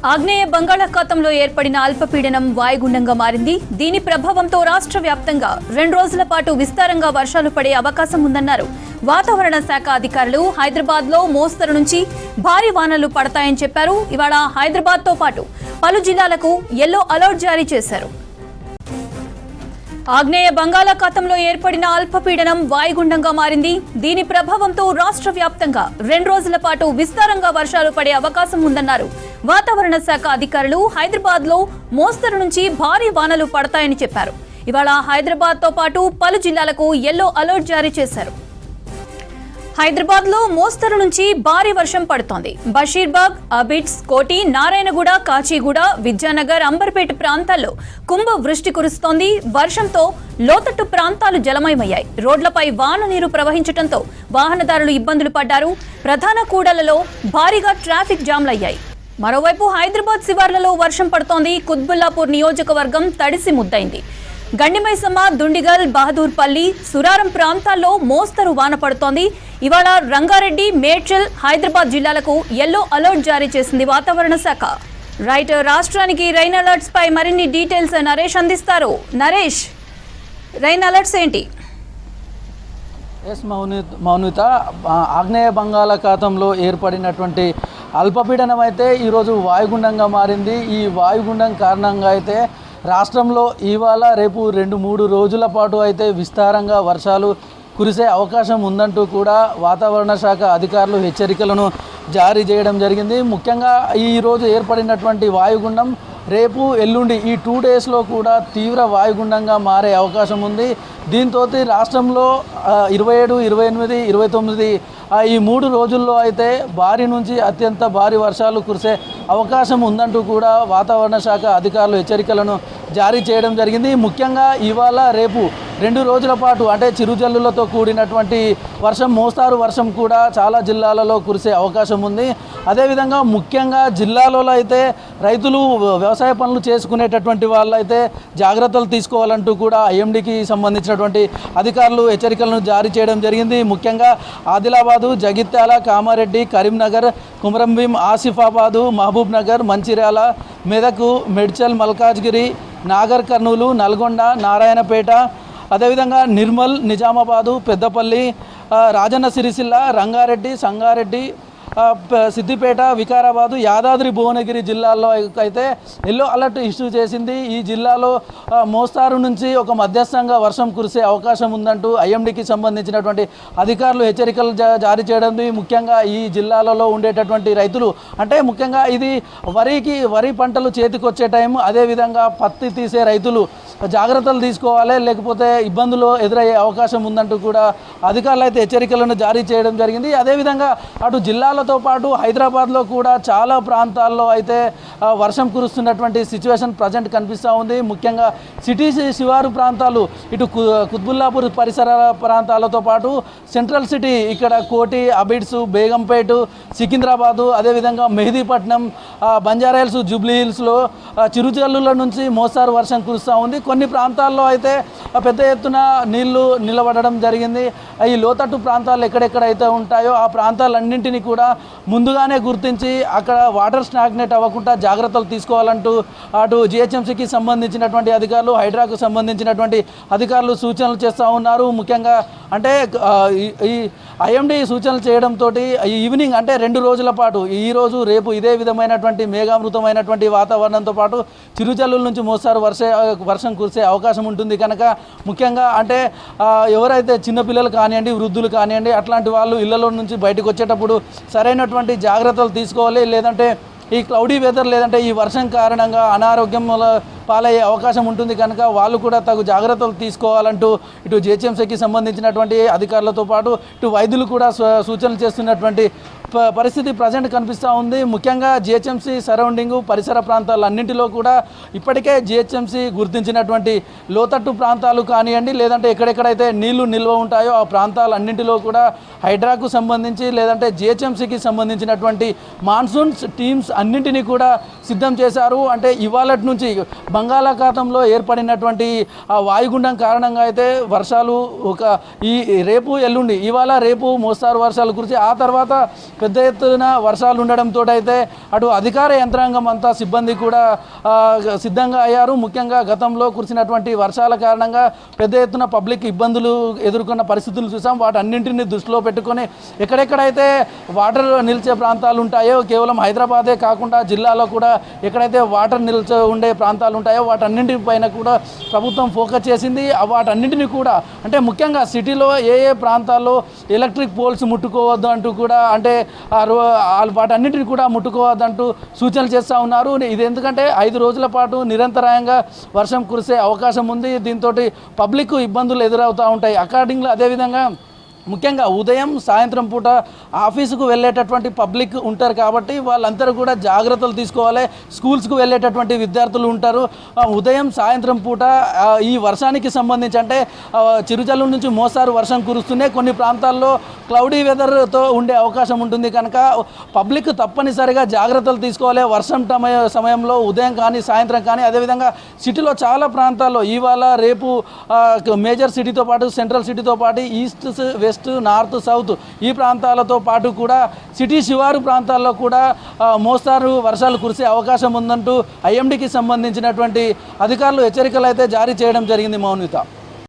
ఆగ్నేయ బంగాళాఖాతంలో ఏర్పడిన అల్పపీడనం వాయుగుండంగా మారింది. దీని ప్రభావంతో రాష్ట్ర వ్యాప్తంగా 2 రోజుల పాటు విస్తారంగా వర్షాలు పడే అవకాశం ఉందన్నారు వాతావరణ శాఖ అధికారులు. హైదరాబాద్లో మోస్తరు నుంచి భారీ వానలు పడతాయని చెప్పారు. ఇవాళ హైదరాబాద్తో పాటు పలు జిల్లాలకు యెల్లో అలర్ట్ జారీ చేశారు. ఆగ్నేయ బంగాళాఖాతంలో ఏర్పడిన అల్పపీడనం వాయుగుండంగా మారింది. దీని ప్రభావంతో రాష్ట్ర వ్యాప్తంగా 2 రోజుల పాటు విస్తారంగా వర్షాలు పడే అవకాశం ఉందన్నారు వాతావరణ శాఖ అధికారులు. హైదరాబాద్లో మోస్తరు నుంచి భారీ వానలు పడతాయని చెప్పారు. ఇవాళ హైదరాబాద్తో పాటు పలు జిల్లాలకు యెల్లో అలర్ట్ జారీ చేశారు. హైదరాబాద్లో మోస్తరు నుంచి భారీ వర్షం పడుతోంది. బషీర్బాగ్, అబిడ్స్, కోటి, నారాయణగూడ, కాచిగూడ, విద్యానగర్, అంబర్పేట ప్రాంతాల్లో కుంభ వృష్టి కురుస్తోంది. వర్షంతో లోతట్టు ప్రాంతాలు జలమయమయ్యాయి. రోడ్లపై వాన నీరు ప్రవహించడంతో వాహనదారులు ఇబ్బందులు పడ్డారు. ప్రధాన కూడళ్లలో భారీగా ట్రాఫిక్ జామ్లయ్యాయి. మరోవైపు హైదరాబాద్ శివార్లలో వర్షం పడుతోంది. కుత్బుల్లాపూర్ నియోజకవర్గం తడిసి ముద్దైంది. గండిమైసమ్మ, దుండిగల్, బహదూర్పల్లి, సురారం ప్రాంతాల్లో మోస్తరు వాన పడుతోంది. ఇవాళ రంగారెడ్డి, మేడ్చల్, హైదరాబాద్ జిల్లాలకు యెల్లో అలర్ట్ జారీ చేసింది వాతావరణ శాఖ. రైట్, రాష్ట్రానికి రైన్ అలర్ట్స్ పై మరిన్ని డీటెయిల్స్ నరేష్ అందిస్తారు. నరేష్, రైన్ అలర్ట్స్ ఏంటి? ఎస్ మౌనిత, ఆగ్నేయ బంగాళాఖాతంలో ఏర్పడినటువంటి అల్పపీడనం అయితే ఈరోజు వాయుగుండంగా మారింది. ఈ వాయుగుండం కారణంగా అయితే రాష్ట్రంలో ఇవాళ రేపు 2-3 రోజుల పాటు అయితే విస్తారంగా వర్షాలు కురిసే అవకాశం ఉందంటూ కూడా వాతావరణ శాఖ అధికారులు హెచ్చరికలను జారీ చేయడం జరిగింది. ముఖ్యంగా ఈరోజు ఏర్పడినటువంటి వాయుగుండం రేపు ఎల్లుండి ఈ 2 డేస్లో కూడా తీవ్ర వాయుగుండంగా మారే అవకాశం ఉంది. దీంతో రాష్ట్రంలో 27, 28, 29 ఈ 3 రోజుల్లో అయితే భారీ నుంచి అత్యంత భారీ వర్షాలు కురిసే అవకాశం ఉందంటూ కూడా వాతావరణ శాఖ అధికారులు హెచ్చరికలను జారీ చేయడం జరిగింది. ముఖ్యంగా ఇవాళ రేపు 2 రోజుల పాటు అంటే చిరుజల్లులతో కూడినటువంటి వర్షం, మోస్తారు వర్షం కూడా చాలా జిల్లాలలో కురిసే అవకాశం ఉంది. అదేవిధంగా ముఖ్యంగా జిల్లాలలో అయితే రైతులు వ్యవసాయ పనులు చేసుకునేటటువంటి వాళ్ళు అయితే జాగ్రత్తలు తీసుకోవాలంటూ కూడా ఐఎండీకి సంబంధించినటువంటి అధికారులు హెచ్చరికలను జారీ చేయడం జరిగింది. ముఖ్యంగా ఆదిలాబాదు, జగిత్యాల, కామారెడ్డి, కరీంనగర్, కుమరంభీం, ఆసిఫాబాదు, మహబూబ్ నగర్, మంచిర్యాల, మెదక్, మేడ్చల్, మల్కాజ్గిరి, నాగర్ కర్నూలు, నల్గొండ, నారాయణపేట, అదేవిధంగా నిర్మల్, నిజామాబాదు, పెద్దపల్లి, రాజన్న సిరిసిల్ల, రంగారెడ్డి, సంగారెడ్డి, సిద్దిపేట, వికారాబాదు, యాదాద్రి భువనగిరి జిల్లాల్లో అయితే యెల్లో అలర్ట్ ఇష్యూ చేసింది. ఈ జిల్లాలో మోస్తారు నుంచి ఒక మధ్యస్థంగా వర్షం కురిసే అవకాశం ఉందంటూ ఐఎండీకి సంబంధించినటువంటి అధికారులు హెచ్చరికలు జారీ చేయడం. ముఖ్యంగా ఈ జిల్లాలలో ఉండేటటువంటి రైతులు అంటే ముఖ్యంగా ఇది వరి పంటలు చేతికొచ్చే టైం, అదేవిధంగా పత్తి తీసే రైతులు జాగ్రత్తలు తీసుకోవాలి, లేకపోతే ఇబ్బందులు ఎదురయ్యే అవకాశం ఉందంటూ కూడా అధికారులు అయితే హెచ్చరికలను జారీ చేయడం జరిగింది. అదేవిధంగా అటు జిల్లాలతో పాటు హైదరాబాద్లో కూడా చాలా ప్రాంతాల్లో అయితే వర్షం కురుస్తున్నటువంటి సిచ్యువేషన్ ప్రజెంట్ కనిపిస్తూ ఉంది. ముఖ్యంగా సిటీ శివారు ప్రాంతాలు, ఇటు కుత్బుల్లాపూర్ పరిసర ప్రాంతాలతో పాటు సెంట్రల్ సిటీ ఇక్కడ కోటి, అబిడ్స్, బేగంపేట, సికింద్రాబాదు, అదేవిధంగా మెహదీపట్నం, బంజారాహిల్స్, జూబ్లీ హిల్స్లో చిరుజల్లుల నుంచి మోస్తారు వర్షం కురుస్తూ ఉంది. కొన్ని ప్రాంతాల్లో అయితే పెద్ద ఎత్తున నీళ్లు నిలబడడం జరిగింది. ఈ లోతట్టు ప్రాంతాలు ఎక్కడెక్కడైతే ఉంటాయో ఆ ప్రాంతాలన్నింటినీ కూడా ముందుగానే గుర్తించి అక్కడ వాటర్ స్టాగ్నేట్ అవ్వకుండా జాగ్రత్తలు తీసుకోవాలంటూ అటు జిహెచ్ఎంసీకి సంబంధించినటువంటి అధికారులు, హైడ్రాకు సంబంధించినటువంటి అధికారులు సూచనలు చేస్తూ ఉన్నారు. ముఖ్యంగా అంటే ఈ ఐఎండీ సూచనలు చేయడంతో ఈవినింగ్ అంటే 2 రోజుల పాటు ఈరోజు రేపు ఇదే విధమైనటువంటి మేఘామృతమైనటువంటి వాతావరణంతో పాటు చిరుజల్లుల నుంచి మోస్తారు వర్షం కురిసే అవకాశం ఉంటుంది. కనుక ముఖ్యంగా అంటే ఎవరైతే చిన్నపిల్లలు కానివ్వండి, వృద్ధులు కానివ్వండి, అట్లాంటి వాళ్ళు ఇళ్లలో నుంచి బయటకు వచ్చేటప్పుడు సరైనటువంటి జాగ్రత్తలు తీసుకోవాలి. లేదంటే ఈ క్లౌడీ వెదర్ లేదంటే ఈ వర్షం కారణంగా అనారోగ్యం పాలయ్యే అవకాశం ఉంటుంది. కనుక వాళ్ళు కూడా తగు జాగ్రత్తలు తీసుకోవాలంటూ ఇటు జిహెచ్ఎంసీకి సంబంధించినటువంటి అధికారులతో పాటు ఇటు వైద్యులు కూడా సూచనలు చేస్తున్నటువంటి పరిస్థితి ప్రజెంట్ కనిపిస్తూ ఉంది. ముఖ్యంగా జిహెచ్ఎంసీ సరౌండింగు పరిసర ప్రాంతాలన్నింటిలో కూడా ఇప్పటికే జిహెచ్ఎంసీ గుర్తించినటువంటి లోతట్టు ప్రాంతాలు కానివ్వండి, లేదంటే ఎక్కడెక్కడైతే నీళ్లు నిల్వ ఉంటాయో ఆ ప్రాంతాలన్నింటిలో కూడా హైడ్రాకు సంబంధించి లేదంటే జిహెచ్ఎంసీకి సంబంధించినటువంటి మాన్సూన్స్ టీమ్స్ అన్నింటినీ కూడా సిద్ధం చేశారు. అంటే ఇవాళ నుంచి బంగాళాఖాతంలో ఏర్పడినటువంటి ఆ వాయుగుండం కారణంగా అయితే వర్షాలు ఈ రేపు ఎల్లుండి ఇవాళ రేపు మోస్తారు వర్షాలు కురిసి ఆ తర్వాత పెద్ద ఎత్తున వర్షాలు ఉండడంతో అయితే అటు అధికార యంత్రాంగం అంతా సిబ్బంది కూడా సిద్ధంగా అయ్యారు. ముఖ్యంగా గతంలో కురిసినటువంటి వర్షాల కారణంగా పెద్ద ఎత్తున పబ్లిక్ ఇబ్బందులు ఎదుర్కొన్న పరిస్థితులు చూసాం. వాటన్నింటినీ దృష్టిలో పెట్టుకొని ఎక్కడెక్కడైతే వాటర్ నిలిచే ప్రాంతాలు ఉంటాయో, కేవలం హైదరాబాదే కాకుండా జిల్లాలో కూడా ఎక్కడైతే వాటర్ నిలిచే ఉండే ప్రాంతాలు ఉంటాయో వాటన్నింటిపైన కూడా ప్రభుత్వం ఫోకస్ చేసింది. వాటన్నింటినీ కూడా అంటే ముఖ్యంగా సిటీలో ఏ ప్రాంతాల్లో ఎలక్ట్రిక్ పోల్స్ ముట్టుకోవద్దు అంటూ కూడా అంటే వాటన్నింటిని కూడా ముట్టుకోవద్దంటూ సూచనలు చేస్తూ ఉన్నారు. ఇది ఎందుకంటే 5 రోజుల పాటు నిరంతరాయంగా వర్షం కురిసే అవకాశం ఉంది. దీంతో పబ్లిక్ ఇబ్బందులు ఎదురవుతూ ఉంటాయి. అకార్డింగ్లో అదేవిధంగా ముఖ్యంగా ఉదయం సాయంత్రం పూట ఆఫీసుకు వెళ్ళేటటువంటి పబ్లిక్ ఉంటారు కాబట్టి వాళ్ళందరూ కూడా జాగ్రత్తలు తీసుకోవాలి. స్కూల్స్కు వెళ్ళేటటువంటి విద్యార్థులు ఉంటారు. ఉదయం సాయంత్రం పూట ఈ వర్షానికి సంబంధించి అంటే చిరుజల్లు నుంచి మోస్తారు వర్షం కురుస్తూనే కొన్ని ప్రాంతాల్లో క్లౌడీ వెదర్తో ఉండే అవకాశం ఉంటుంది కనుక పబ్లిక్ తప్పనిసరిగా జాగ్రత్తలు తీసుకోవాలి. వర్షం సమయంలో ఉదయం కానీ సాయంత్రం కానీ అదేవిధంగా సిటీలో చాలా ప్రాంతాల్లో ఇవాళ రేపు మేజర్ సిటీతో పాటు సెంట్రల్ సిటీతో పాటు ఈస్ట్ వెస్ట్ నార్త్ సౌత్ ఈ ప్రాంతాలతో పాటు కూడా సిటీ శివారు ప్రాంతాల్లో కూడా మోస్తారు వర్షాలు కురిసే అవకాశం ఉందంటూ ఐఎండీకి సంబంధించినటువంటి అధికారులు హెచ్చరికలు అయితే జారీ చేయడం జరిగింది. మౌనిత.